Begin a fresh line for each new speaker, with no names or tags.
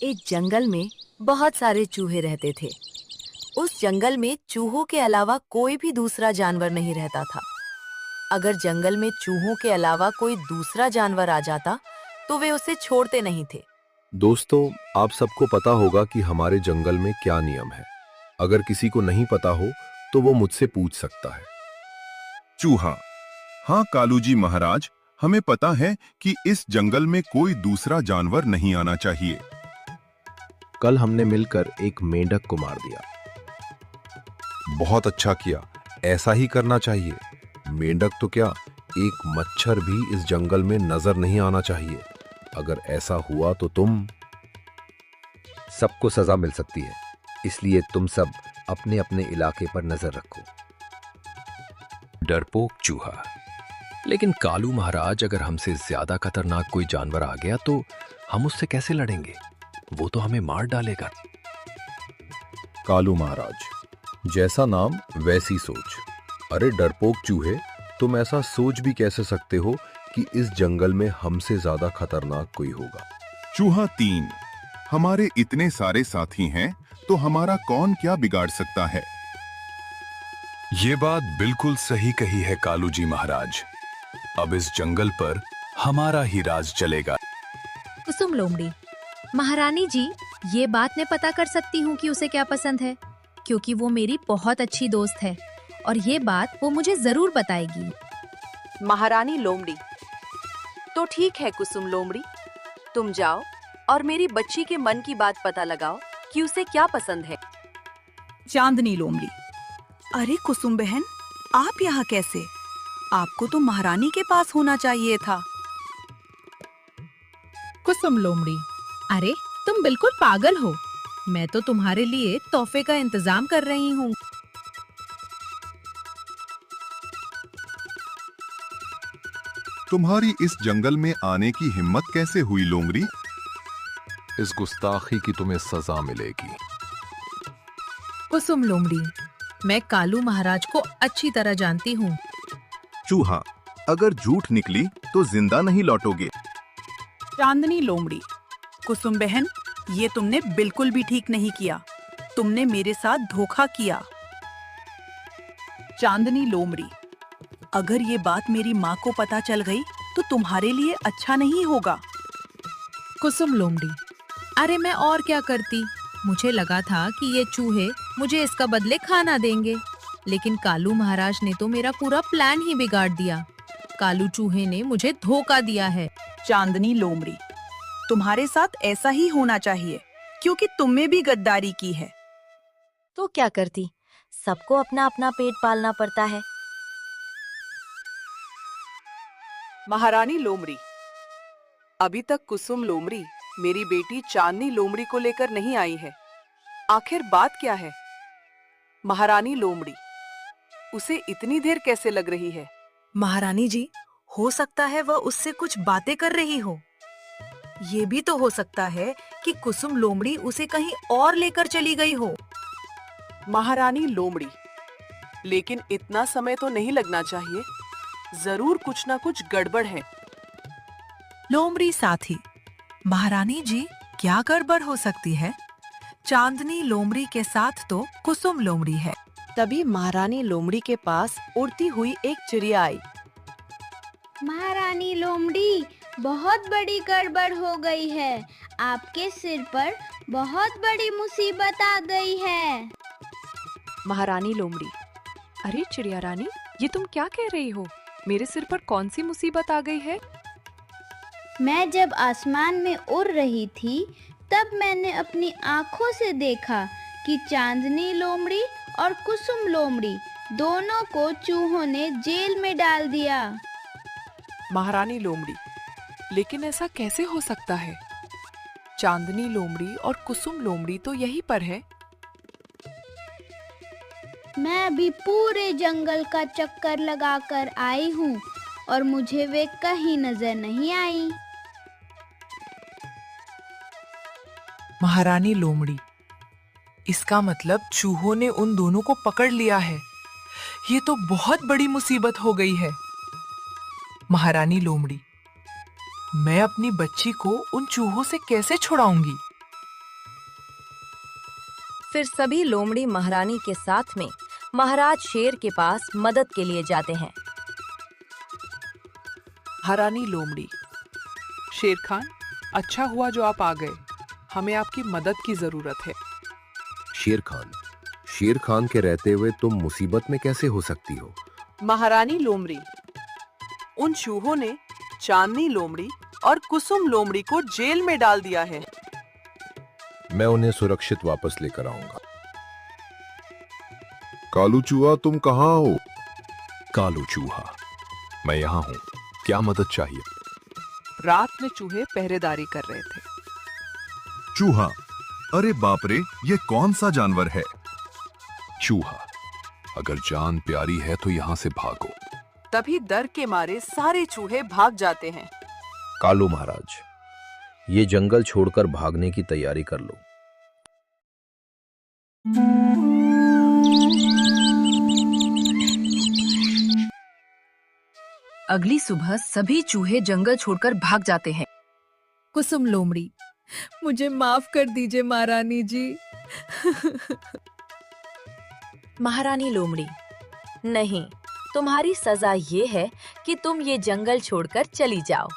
एक जंगल में बहुत सारे चूहे रहते थे। उस जंगल में चूहों के अलावा कोई भी दूसरा जानवर नहीं रहता था। अगर जंगल में चूहों के अलावा कोई दूसरा जानवर आ जाता तो वे उसे छोड़ते नहीं थे।
दोस्तों, आप सबको पता होगा कि हमारे जंगल में क्या नियम है। अगर किसी को नहीं पता हो तो वो मुझसे पूछ सकता है।
चूहा। हाँ कालू जी महाराज, हमें पता है कि इस जंगल में कोई दूसरा जानवर नहीं आना चाहिए।
कल हमने मिलकर एक मेंढक को मार दिया। बहुत अच्छा किया, ऐसा ही करना चाहिए। मेंढक तो क्या, एक मच्छर भी इस जंगल में नजर नहीं आना चाहिए। अगर ऐसा हुआ तो तुम
सबको सजा मिल सकती है, इसलिए तुम सब अपने अपने इलाके पर नजर रखो।
डरपोक चूहा। लेकिन कालू महाराज, अगर हमसे ज्यादा खतरनाक कोई जानवर आ गया तो हम उससे कैसे लड़ेंगे? वो तो हमें मार डालेगा।
कालू महाराज, जैसा नाम वैसी सोच। अरे डरपोक चूहे, तुम ऐसा सोच भी कैसे सकते हो कि इस जंगल में हमसे ज्यादा खतरनाक कोई होगा?
चूहा 3। हमारे इतने सारे साथी हैं तो हमारा कौन क्या बिगाड़ सकता है।
ये बात बिल्कुल सही कही है कालू जी महाराज। अब इस जंगल पर हमारा ही राज चलेगा।
कुसुम लोमड़ी। महारानी जी, ये बात मैं पता कर सकती हूँ कि उसे क्या पसंद है, क्योंकि वो मेरी बहुत अच्छी दोस्त है और ये बात वो मुझे जरूर बताएगी।
महारानी लोमड़ी। तो ठीक है कुसुम लोमड़ी, तुम जाओ और मेरी बच्ची के मन की बात पता लगाओ कि उसे क्या पसंद है।
चांदनी लोमड़ी। अरे कुसुम बहन, आप यहाँ कैसे? आपको तो महारानी के पास होना चाहिए था।
कुसुम लोमड़ी। अरे तुम बिल्कुल पागल हो। मैं तो तुम्हारे लिए तोहफे का इंतजाम कर रही हूँ।
तुम्हारी इस जंगल में आने की हिम्मत कैसे हुई लोमड़ी?
इस गुस्ताखी की तुम्हें सजा मिलेगी।
कुसुम लोमड़ी, मैं कालू महाराज को अच्छी तरह जानती हूँ।
चूहा। अगर झूठ निकली तो जिंदा नहीं लौटोगे।
चांदनी लोमड़ी। कुसुम बहन, ये तुमने बिल्कुल भी ठीक नहीं किया। तुमने मेरे साथ धोखा किया। चांदनी लोमड़ी। अगर ये बात मेरी माँ को पता चल गई तो तुम्हारे लिए अच्छा नहीं होगा।
कुसुम लोमड़ी। अरे मैं और क्या करती? मुझे लगा था कि ये चूहे मुझे इसका बदले खाना देंगे, लेकिन कालू महाराज ने तो मेरा पूरा प्लान ही बिगाड़ दिया। कालू चूहे ने मुझे धोखा दिया है।
चांदनी लोमड़ी, तुम्हारे साथ ऐसा ही होना चाहिए, क्योंकि तुमने भी गद्दारी की है।
तो क्या करती, सबको अपना अपना पेट पालना पड़ता है।
महारानी लोमड़ी। अभी तक कुसुम लोमड़ी मेरी बेटी चांदनी लोमड़ी को लेकर नहीं आई है। आखिर बात क्या है? महारानी लोमड़ी, उसे इतनी देर कैसे लग रही है?
महारानी जी, हो सकता है वह उससे कुछ बातें कर रही हो। ये भी तो हो सकता है कि कुसुम लोमड़ी उसे कहीं और लेकर चली गई हो।
महारानी लोमड़ी, लेकिन इतना समय तो नहीं लगना चाहिए। जरूर कुछ ना कुछ गड़बड़ है।
लोमड़ी साथी। महारानी जी, क्या गड़बड़ हो सकती है? चांदनी लोमड़ी के साथ तो कुसुम लोमड़ी है।
तभी महारानी लोमड़ी के पास उड़ती हुई एक चिड़िया आई।
महारानी लोमड़ी, बहुत बड़ी गड़बड़ हो गई है। आपके सिर पर बहुत बड़ी मुसीबत आ गई है।
महारानी लोमड़ी। अरे चिड़िया रानी, ये तुम क्या कह रही हो? मेरे सिर पर कौन सी मुसीबत आ गई है?
मैं जब आसमान में उड़ रही थी तब मैंने अपनी आँखों से देखा कि चांदनी लोमड़ी और कुसुम लोमड़ी दोनों को चूहों ने जेल में डाल दिया।
महारानी लोमड़ी, लेकिन ऐसा कैसे हो सकता है? चांदनी लोमड़ी और कुसुम लोमड़ी तो यहीं पर है।
मैं अभी पूरे जंगल का चक्कर लगाकर आई हूँ और मुझे वे कहीं नजर नहीं आई।
महारानी लोमड़ी, इसका मतलब चूहों ने उन दोनों को पकड़ लिया है। ये तो बहुत बड़ी मुसीबत हो गई है। महारानी लोमड़ी, मैं अपनी बच्ची को उन चूहों से कैसे छुड़ाऊंगी?
फिर सभी लोमड़ी महारानी के साथ में महाराज शेर के पास मदद के लिए जाते हैं।
महारानी लोमड़ी, शेर खान, अच्छा हुआ जो आप आ गए। हमें आपकी मदद की जरूरत है।
शेर खान के रहते हुए तुम मुसीबत में कैसे हो सकती हो?
महारानी लोमड़ी, उन चूहों ने चांदनी लोमड़ी और कुसुम लोमड़ी को जेल में डाल दिया है।
मैं उन्हें सुरक्षित वापस लेकर आऊंगा।
कालू चूहा, तुम कहाँ हो?
कालू चूहा, मैं यहाँ हूँ। क्या मदद चाहिए?
रात में चूहे पहरेदारी कर रहे थे।
चूहा, अरे बाप रे, ये कौन सा जानवर है?
चूहा, अगर जान प्यारी है तो यहाँ से भागो।
तभी डर के मारे सारे चूहे भाग जाते हैं।
कालू महाराज, ये जंगल छोड़कर भागने की तैयारी कर लो।
अगली सुबह सभी चूहे जंगल छोड़कर भाग जाते हैं।
कुसुम लोमड़ी, मुझे माफ कर दीजिए महारानी जी।
महारानी लोमड़ी, नहीं, तुम्हारी सजा ये है कि तुम ये जंगल छोड़कर चली जाओ।